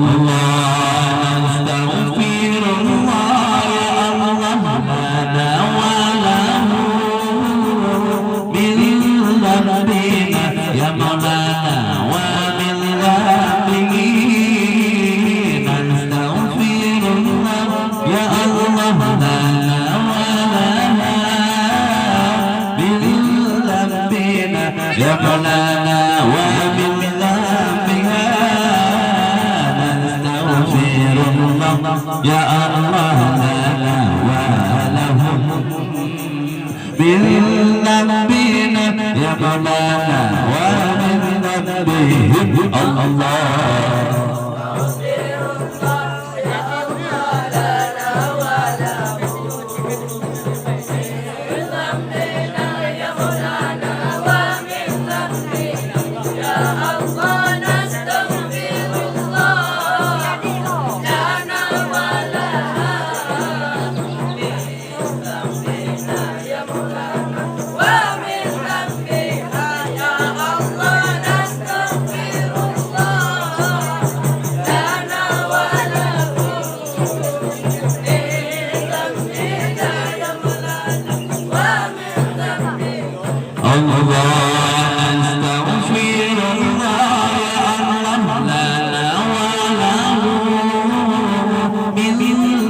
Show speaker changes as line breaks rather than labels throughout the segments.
الله نستغفر الله يا الله لنا وله من ذنبنا يا مولانا ومن ذنبه نستغفر الله يا الله لنا ولها من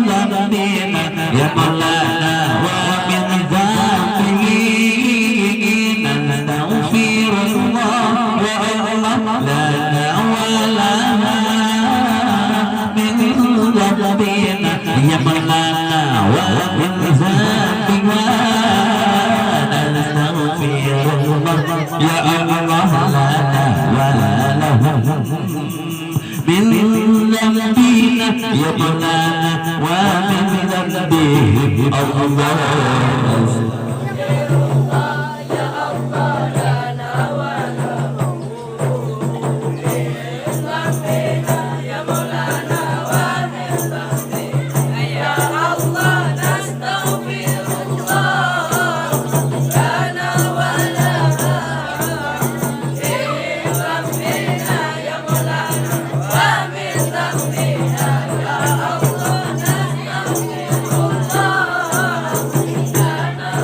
ذنبنا يا مولانا ومن ذنبها نستغفر الله يا الله لنا ولهم من ذنبنا يا مولانا ومن ذنبهم الله يا الله لنا ولهم من ذنبنا يا مولانا ومن ذنبهم الله